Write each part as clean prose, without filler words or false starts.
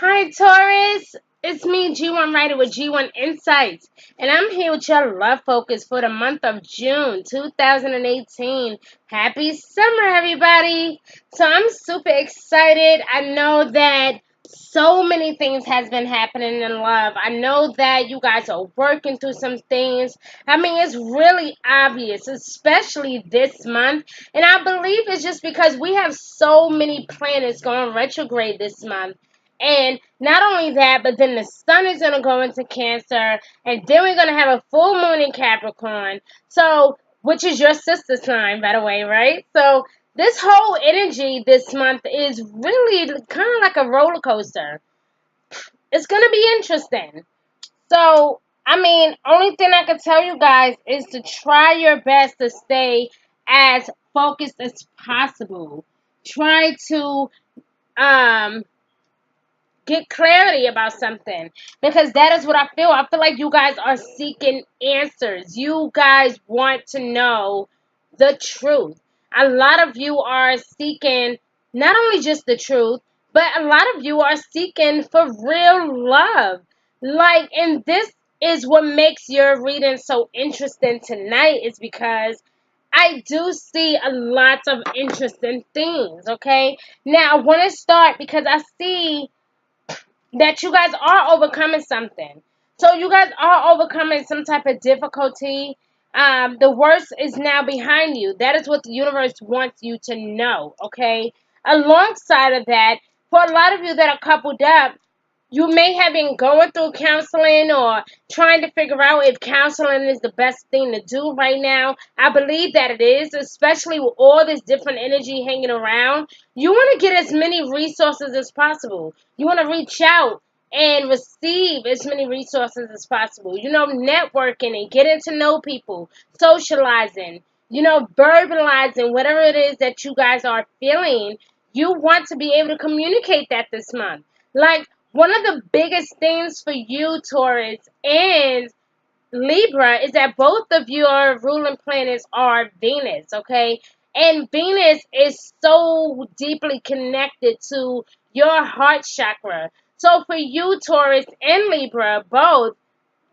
Hi, Taurus. It's me, G1 Writer with G1 Insights, and I'm here with your love focus for the month of June 2018. Happy summer, everybody! So I'm super excited. I know that so many things has been happening in love. I know that you guys are working through some things. I mean, it's really obvious, especially this month, and I believe it's just because we have so many planets going retrograde this month. And not only that, but then the sun is going to go into Cancer, and then we're going to have a full moon in Capricorn. So, which is your sister sign, by the way, right? So, this whole energy this month is really kind of like a roller coaster. It's going to be interesting. So, I mean, only thing I can tell you guys is to try your best to stay as focused as possible. Try to um get clarity about something, because that is what I feel. I feel like you guys are seeking answers. You guys want to know the truth. A lot of you are seeking not only just the truth, but a lot of you are seeking for real love. And this is what makes your reading so interesting tonight, is because I do see a lot of interesting things, okay? Now, I want to start because I see that you guys are overcoming something. So you guys are overcoming some type of difficulty. The worst is now behind you. That is what the universe wants you to know, okay? Alongside of that, for a lot of you that are coupled up, you may have been going through counseling or trying to figure out if counseling is the best thing to do right now. I believe that it is, especially with all this different energy hanging around. You want to get as many resources as possible. You want to reach out and receive as many resources as possible. Networking and getting to know people, socializing, verbalizing whatever it is that you guys are feeling. You want to be able to communicate that this month. Like, one of the biggest things for you, Taurus and Libra, is that both of your ruling planets are Venus, okay? And Venus is so deeply connected to your heart chakra. So for you, Taurus and Libra, both,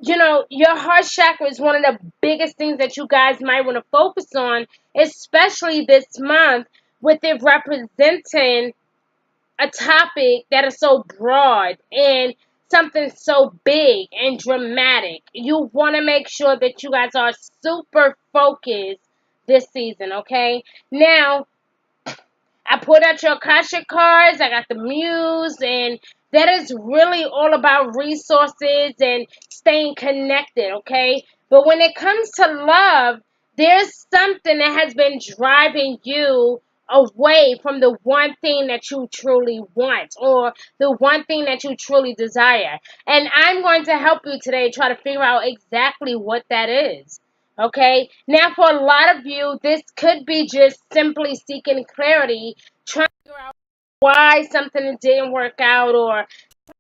your heart chakra is one of the biggest things that you guys might want to focus on, especially this month, with it representing a topic that is so broad and something so big and dramatic. You want to make sure that you guys are super focused this season, okay? Now, I put out your Akashic cards. I got the Muse, and that is really all about resources and staying connected, okay? But when it comes to love, there's something that has been driving you away from the one thing that you truly want, or the one thing that you truly desire. And I'm going to help you today try to figure out exactly what that is. Okay, now for a lot of you, this could be just simply seeking clarity, trying to figure out why something didn't work out, or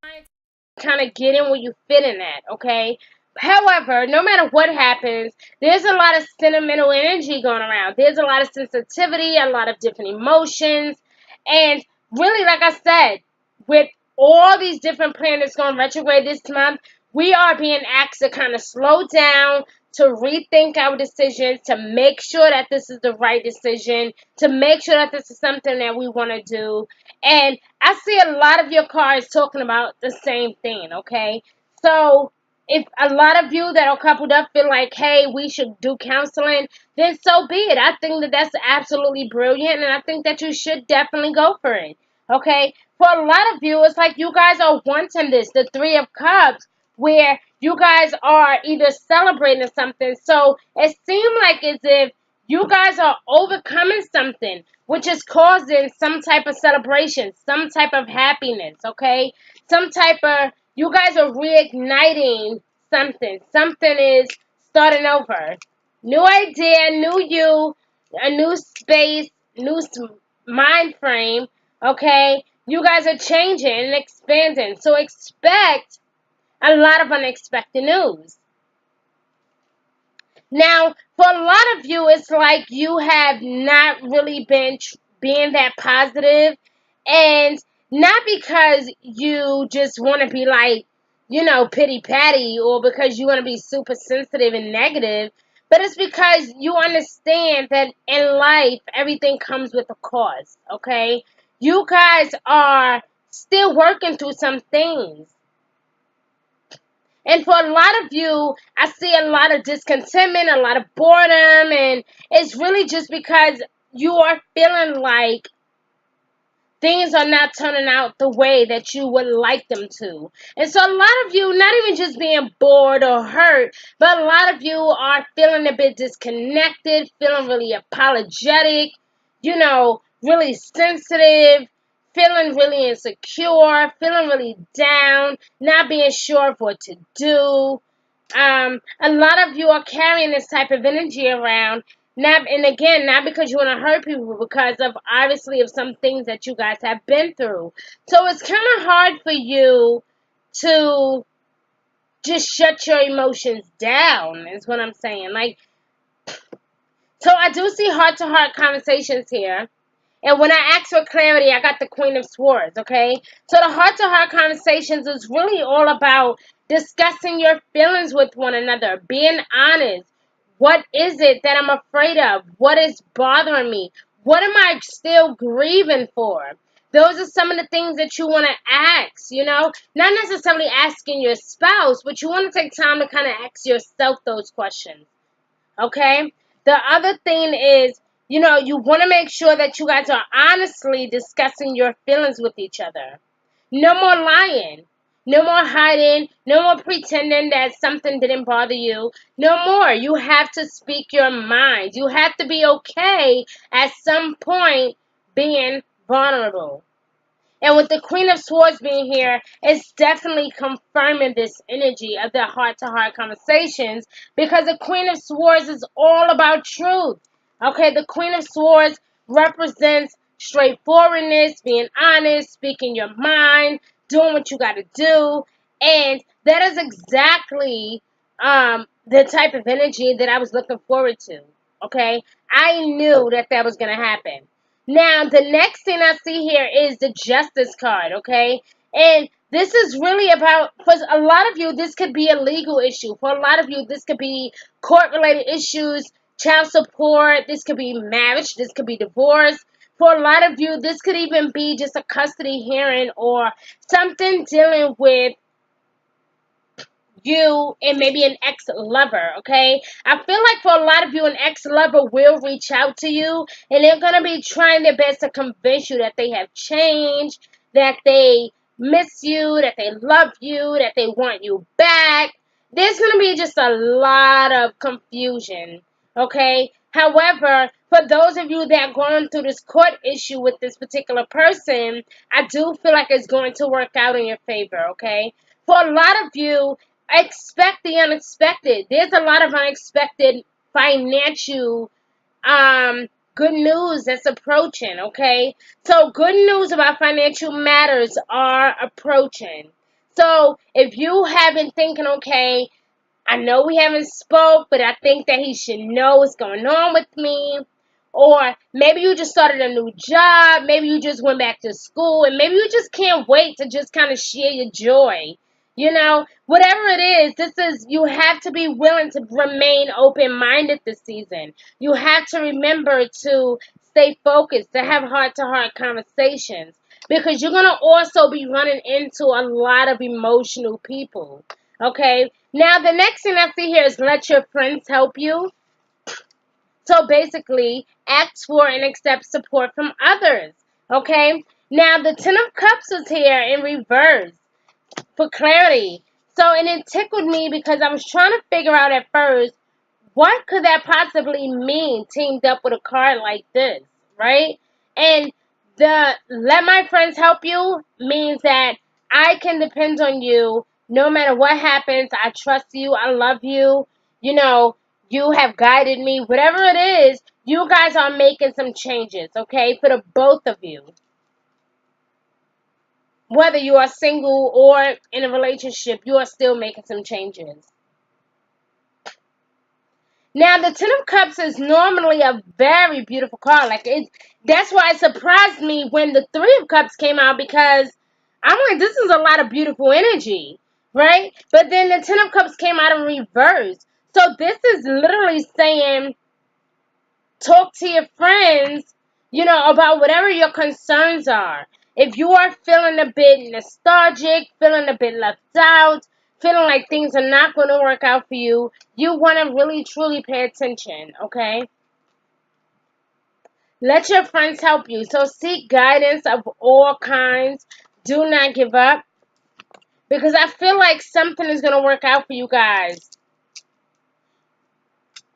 trying to kind of get in where you fit in at. Okay, however, no matter what happens, there's a lot of sentimental energy going around. There's a lot of sensitivity, a lot of different emotions, and really, like I said, with all these different planets going retrograde this month, we are being asked to kind of slow down, to rethink our decisions, to make sure that this is the right decision, to make sure that this is something that we want to do. And I see a lot of your cards talking about the same thing, okay? So if a lot of you that are coupled up feel like, hey, we should do counseling, then so be it. I think that that's absolutely brilliant, and I think that you should definitely go for it, okay? For a lot of you, it's like you guys are wanting this, the Three of Cups, where you guys are either celebrating something. So it seemed like as if you guys are overcoming something, which is causing some type of celebration, some type of happiness, okay? Some type of, you guys are reigniting something. Something is starting over. New idea, new you, a new space, new mind frame, okay? You guys are changing and expanding. So expect a lot of unexpected news. Now, for a lot of you, it's like you have not really been being that positive, and Not because you just want to be like, pity patty, or because you want to be super sensitive and negative, but it's because you understand that in life, everything comes with a cost, okay? You guys are still working through some things. And for a lot of you, I see a lot of discontentment, a lot of boredom, and it's really just because you are feeling like things are not turning out the way that you would like them to. And so a lot of you, not even just being bored or hurt, but a lot of you are feeling a bit disconnected, feeling really apologetic, really sensitive, feeling really insecure, feeling really down, not being sure of what to do. A lot of you are carrying this type of energy around, not because you want to hurt people, but because of obviously of some things that you guys have been through. So it's kind of hard for you to just shut your emotions down, is what I'm saying. Like, so I do see heart to heart conversations here. And when I asked for clarity, I got the Queen of Swords, okay? So the heart-to-heart conversations is really all about discussing your feelings with one another, being honest. What is it that I'm afraid of? What is bothering me? What am I still grieving for? Those are some of the things that you want to ask, Not necessarily asking your spouse, but you want to take time to kind of ask yourself those questions. Okay? The other thing is, you want to make sure that you guys are honestly discussing your feelings with each other. No more lying. No more hiding. No more pretending that something didn't bother you. No more. You have to speak your mind. You have to be okay at some point being vulnerable. And with the Queen of Swords being here, it's definitely confirming this energy of the heart-to-heart conversations, because the Queen of Swords is all about truth. Okay, the Queen of Swords represents straightforwardness, being honest, speaking your mind, doing what you got to do. And that is exactly the type of energy that I was looking forward to. Okay, I knew that was going to happen. Now, the next thing I see here is the Justice card, okay? And this is really about, for a lot of you, this could be a legal issue. For a lot of you, this could be court-related issues, child support, this could be marriage, this could be divorce. For a lot of you, this could even be just a custody hearing or something dealing with you and maybe an ex-lover, okay? I feel like for a lot of you, an ex-lover will reach out to you, and they're going to be trying their best to convince you that they have changed, that they miss you, that they love you, that they want you back. There's going to be just a lot of confusion, okay? However, for those of you that are going through this court issue with this particular person, I do feel like it's going to work out in your favor, okay? For a lot of you, expect the unexpected. There's a lot of unexpected financial good news that's approaching, okay? So good news about financial matters are approaching. So if you have been thinking, okay, I know we haven't spoke, but I think that he should know what's going on with me. Or maybe you just started a new job. Maybe you just went back to school. And maybe you just can't wait to just kind of share your joy. Whatever it is, you have to be willing to remain open-minded this season. You have to remember to stay focused, to have heart-to-heart conversations. Because you're going to also be running into a lot of emotional people. Okay? Now, the next thing I see here is let your friends help you. So basically, ask for and accept support from others. Okay? Now, the Ten of Cups is here in reverse for clarity. So, and it tickled me because I was trying to figure out at first, what could that possibly mean teamed up with a card like this, right? And the let my friends help you means that I can depend on you no matter what happens. I trust you. I love you. You have guided me. Whatever it is, you guys are making some changes, okay, for the both of you. Whether you are single or in a relationship, you are still making some changes. Now, the Ten of Cups is normally a very beautiful card. That's why it surprised me when the Three of Cups came out, because I'm like, this is a lot of beautiful energy, right? But then the Ten of Cups came out in reverse. So this is literally saying, talk to your friends, about whatever your concerns are. If you are feeling a bit nostalgic, feeling a bit left out, feeling like things are not going to work out for you, you want to really truly pay attention, okay? Let your friends help you. So seek guidance of all kinds. Do not give up, because I feel like something is going to work out for you guys.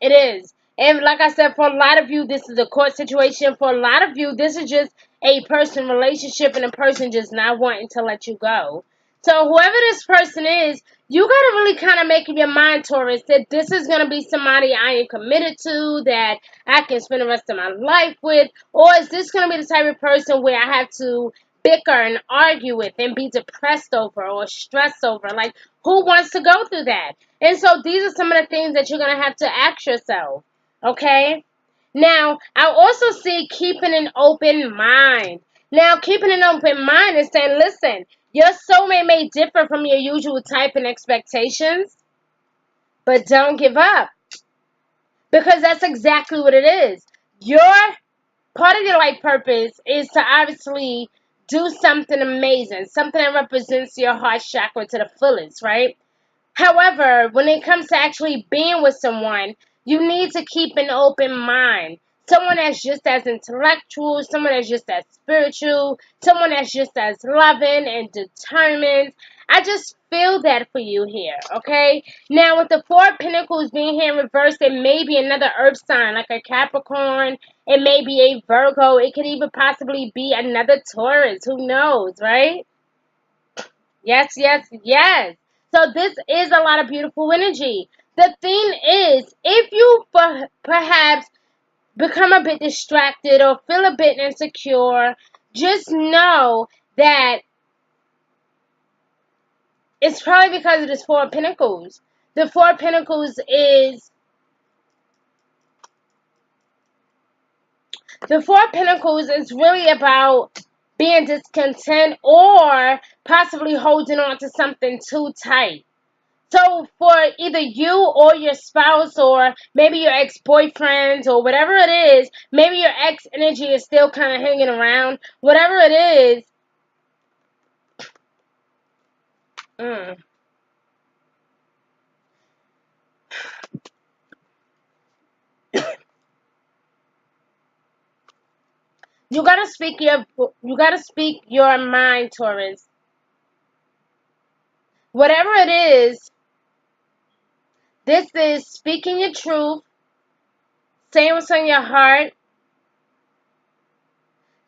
It is. And like I said, for a lot of you, this is a court situation. For a lot of you, this is just a person relationship and a person just not wanting to let you go. So whoever this person is, you got to really kind of make up your mind, Taurus, that this is going to be somebody I am committed to, that I can spend the rest of my life with. Or is this going to be the type of person where I have to bicker and argue with and be depressed over or stressed over? Like, who wants to go through that? And so these are some of the things that you're going to have to ask yourself, okay? Now, I also see keeping an open mind. Now, keeping an open mind is saying, listen, your soulmate may differ from your usual type and expectations, but don't give up, because that's exactly what it is. Your part of your life purpose is to obviously do something amazing, something that represents your heart chakra to the fullest, right? However, when it comes to actually being with someone, you need to keep an open mind. Someone that's just as intellectual, someone that's just as spiritual, someone that's just as loving and determined. I just feel that for you here, okay? Now, with the Four of Pentacles being here in reverse, it may be another earth sign, like a Capricorn. It may be a Virgo. It could even possibly be another Taurus. Who knows, right? Yes, yes, yes. So this is a lot of beautiful energy. The thing is, if you perhaps become a bit distracted or feel a bit insecure, just know that it's probably because of this Four of Pentacles. The Four of Pentacles is really about being discontent or possibly holding on to something too tight. So for either you or your spouse or maybe your ex-boyfriend or whatever it is, maybe your ex energy is still kind of hanging around, whatever it is, you gotta speak your mind, Taurus. Whatever it is, this is speaking your truth, saying what's on your heart.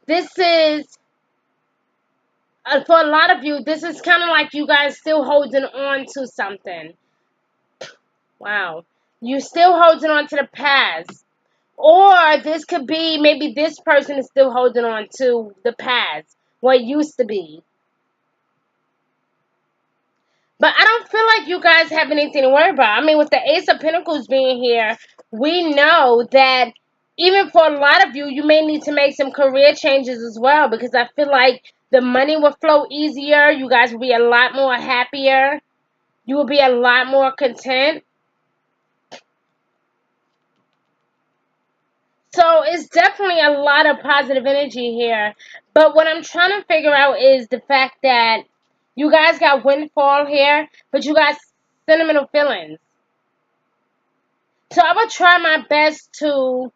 This is for a lot of you, this is kind of like you guys still holding on to something. Wow. You still holding on to the past. Or this could be maybe this person is still holding on to the past, what used to be. But I don't feel like you guys have anything to worry about. I mean, with the Ace of Pentacles being here, we know that even for a lot of you, you may need to make some career changes as well, because I feel like the money will flow easier. You guys will be a lot more happier. You will be a lot more content. So it's definitely a lot of positive energy here. But what I'm trying to figure out is the fact that you guys got windfall here, but you got sentimental feelings. So I would try my best to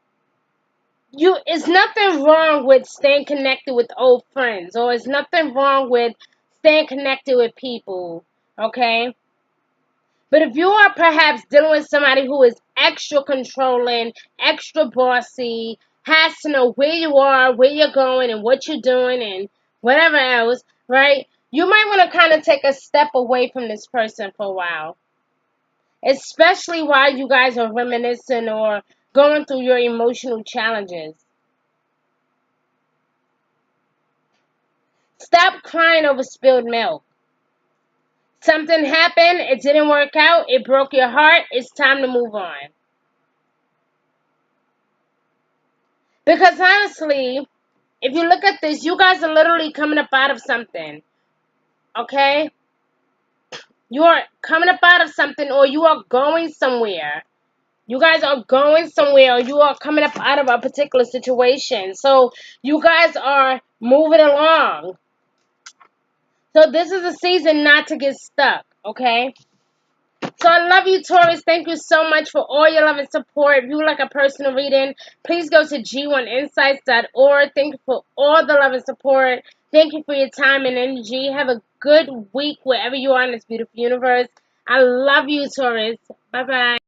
it's nothing wrong with staying connected with old friends, or it's nothing wrong with staying connected with people, okay? But if you are perhaps dealing with somebody who is extra controlling, extra bossy, has to know where you are, where you're going, and what you're doing, and whatever else, right? You might want to kind of take a step away from this person for a while. Especially while you guys are reminiscing or going through your emotional challenges. Stop crying over spilled milk. Something happened, it didn't work out, it broke your heart, it's time to move on. Because honestly, if you look at this, you guys are literally coming up out of something. Okay? You are coming up out of something, or you are going somewhere. You guys are going somewhere, or you are coming up out of a particular situation. So you guys are moving along. So this is a season not to get stuck, okay? So I love you, Taurus. Thank you so much for all your love and support. If you would like a personal reading, please go to g1insights.org. Thank you for all the love and support. Thank you for your time and energy. Have a good week wherever you are in this beautiful universe. I love you, Taurus. Bye-bye.